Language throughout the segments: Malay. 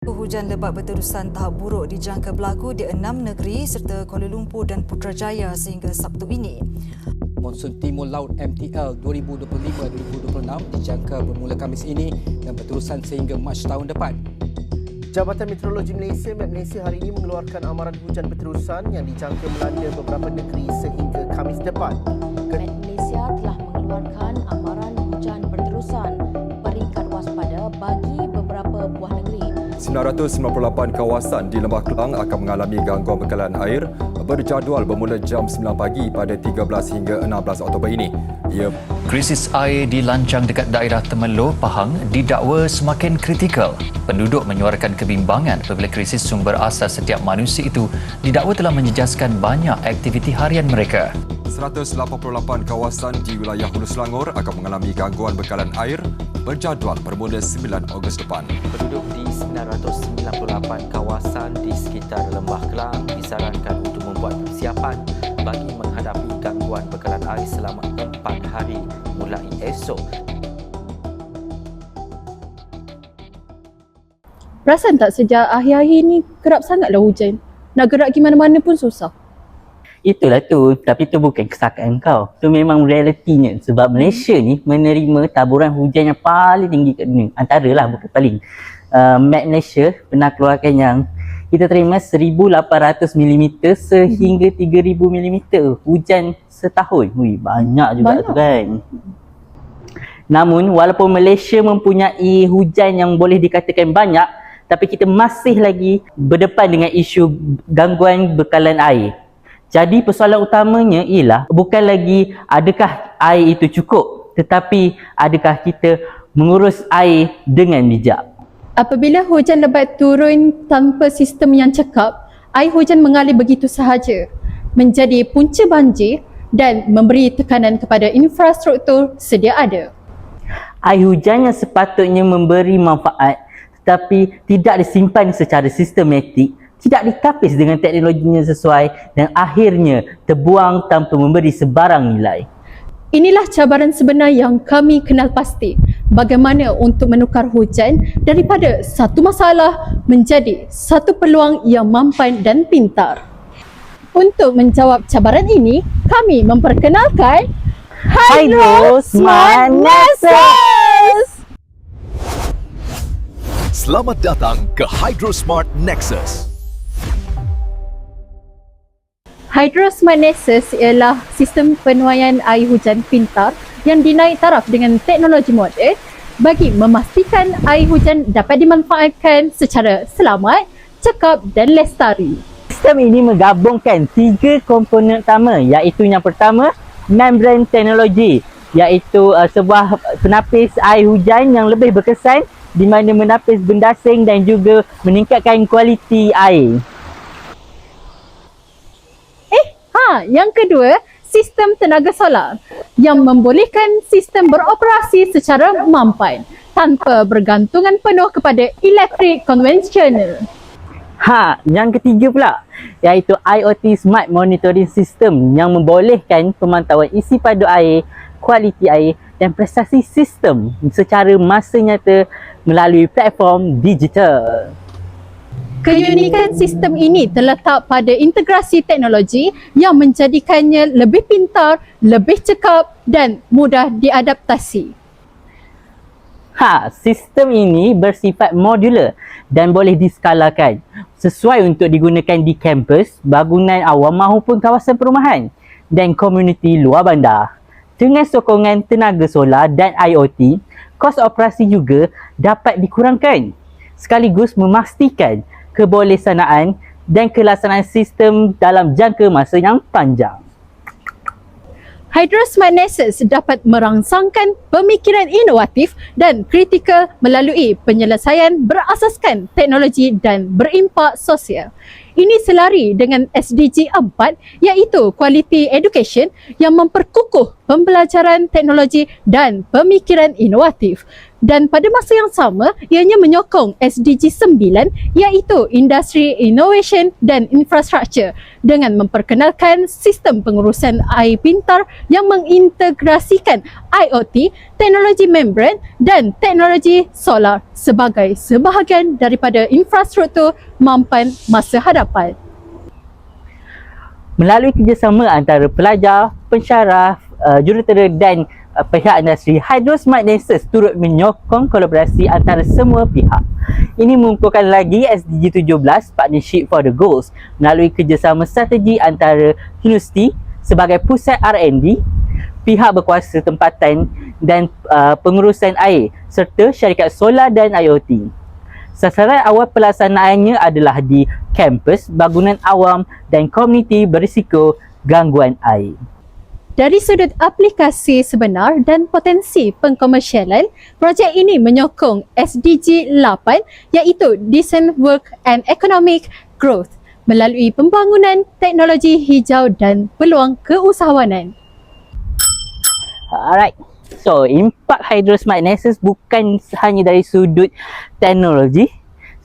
Hujan lebat berterusan tahap buruk dijangka berlaku di 6 negeri serta Kuala Lumpur dan Putrajaya sehingga Sabtu ini. Monsun Timur Laut MTL 2025-2026 dijangka bermula Khamis ini dan berterusan sehingga Mac tahun depan. Jabatan Meteorologi Malaysia hari ini mengeluarkan amaran hujan berterusan yang dijangka melanda beberapa negeri sehingga Khamis depan. Malaysia telah mengeluarkan amaran hujan berterusan peringkat waspada bagi beberapa buah negeri. 998 kawasan di Lembah Kelang akan mengalami gangguan bekalan air berjadual bermula jam 9 pagi pada 13 hingga 16 Oktober ini. Krisis air di Lancang dekat daerah Temerloh, Pahang didakwa semakin kritikal. Penduduk menyuarakan kebimbangan apabila krisis sumber asas setiap manusia itu didakwa telah menjejaskan banyak aktiviti harian mereka. 188 kawasan di wilayah Hulu Selangor akan mengalami gangguan bekalan air berjadual bermula 9 Ogos depan. Penduduk di 998 kawasan di sekitar Lembah Kelang disarankan untuk membuat persiapan bagi menghadapi gangguan bekalan air selama 4 hari mulai esok. Perasan tak sejak akhir-akhir ni kerap sangatlah hujan. Nak gerak pergi mana-mana pun susah. Itulah tu, tapi tu bukan kesalahan kau. Tu memang realitinya sebab Malaysia ni menerima taburan hujan yang paling tinggi kat dunia. Antaralah, bukan paling. Met Malaysia pernah keluarkan yang kita terima 1,800 mm sehingga 3,000 mm hujan setahun. Ui, banyak juga tu kan. Namun walaupun Malaysia mempunyai hujan yang boleh dikatakan banyak, tapi kita masih lagi berdepan dengan isu gangguan bekalan air. Jadi persoalan utamanya ialah bukan lagi adakah air itu cukup, tetapi adakah kita mengurus air dengan bijak. Apabila hujan lebat turun tanpa sistem yang cekap, air hujan mengalir begitu sahaja, menjadi punca banjir dan memberi tekanan kepada infrastruktur sedia ada. Air hujan yang sepatutnya memberi manfaat tetapi tidak disimpan secara sistematik, tidak ditapis dengan teknologinya sesuai dan akhirnya terbuang tanpa memberi sebarang nilai. Inilah cabaran sebenar yang kami kenal pasti. Bagaimana untuk menukar hujan daripada satu masalah menjadi satu peluang yang mampan dan pintar. Untuk menjawab cabaran ini, kami memperkenalkan Hydro Smart Nexus. Selamat datang ke Hydro Smart Nexus. Hydro Smart Nexus ialah sistem penuaian air hujan pintar yang dinaik taraf dengan teknologi moden bagi memastikan air hujan dapat dimanfaatkan secara selamat, cekap dan lestari. Sistem ini menggabungkan 3 komponen utama, iaitu yang pertama, membran teknologi, iaitu sebuah penapis air hujan yang lebih berkesan di mana menapis benda asing dan juga meningkatkan kualiti air. Yang kedua, sistem tenaga solar yang membolehkan sistem beroperasi secara mampan tanpa bergantungan penuh kepada elektrik konvensional. Yang ketiga pula, iaitu IoT Smart Monitoring System yang membolehkan pemantauan isi padu air, kualiti air dan prestasi sistem secara masa nyata melalui platform digital. Keunikan sistem ini terletak pada integrasi teknologi yang menjadikannya lebih pintar, lebih cekap dan mudah diadaptasi. Sistem ini bersifat modular dan boleh diskalakan sesuai untuk digunakan di kampus, bangunan awam maupun kawasan perumahan dan komuniti luar bandar. Dengan sokongan tenaga solar dan IoT, kos operasi juga dapat dikurangkan sekaligus memastikan kebolehsanaan dan kelaksanaan sistem dalam jangka masa yang panjang. Hydro Smart Nexus dapat merangsangkan pemikiran inovatif dan kritikal melalui penyelesaian berasaskan teknologi dan berimpak sosial. Ini selari dengan SDG 4 iaitu Quality Education yang memperkukuh pembelajaran teknologi dan pemikiran inovatif. Dan pada masa yang sama, ianya menyokong SDG 9 iaitu Industri Innovation dan Infrastruktur dengan memperkenalkan sistem pengurusan air pintar yang mengintegrasikan IoT, teknologi membran dan teknologi solar sebagai sebahagian daripada infrastruktur mampan masa hadapan. Melalui kerjasama antara pelajar, pensyarah, jurutera dan pihak industri, Hydro Smart Nexus turut menyokong kolaborasi antara semua pihak. Ini mengukuhkan lagi SDG 17 Partnership for the Goals melalui kerjasama strategi antara universiti sebagai pusat R&D, pihak berkuasa tempatan dan pengurusan air serta syarikat solar dan IoT. Sasaran awal pelaksanaannya adalah di kampus, bangunan awam dan komuniti berisiko gangguan air. Dari sudut aplikasi sebenar dan potensi pengkomersialan, projek ini menyokong SDG 8 iaitu Decent Work and Economic Growth melalui pembangunan teknologi hijau dan peluang keusahawanan. Alright. So, impak Hydro Smart Nexus bukan hanya dari sudut teknologi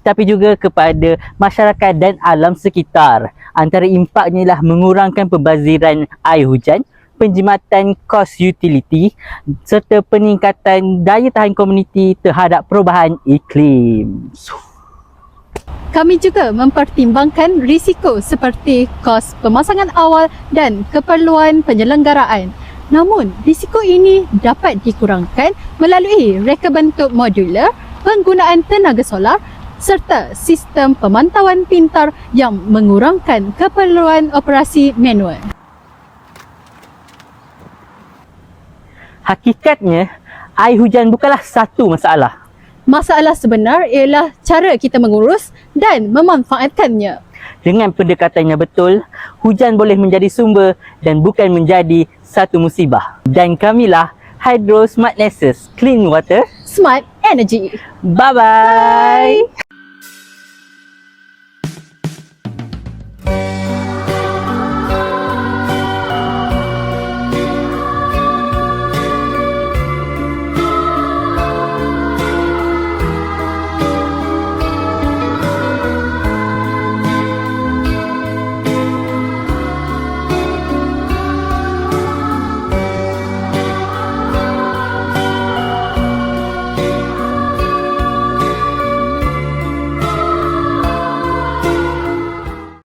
tapi juga kepada masyarakat dan alam sekitar. Antara impaknya ialah mengurangkan pembaziran air hujan, penjimatan kos utility serta peningkatan daya tahan komuniti terhadap perubahan iklim. Kami juga mempertimbangkan risiko seperti kos pemasangan awal dan keperluan penyelenggaraan. Namun, risiko ini dapat dikurangkan melalui reka bentuk modular, penggunaan tenaga solar serta sistem pemantauan pintar yang mengurangkan keperluan operasi manual. Hakikatnya, air hujan bukanlah satu masalah. Masalah sebenar ialah cara kita mengurus dan memanfaatkannya. Dengan pendekatan yang betul, hujan boleh menjadi sumber dan bukan menjadi satu musibah. Dan kamilah Hydro Smart Nexus, Clean Water, Smart Energy. Bye-bye.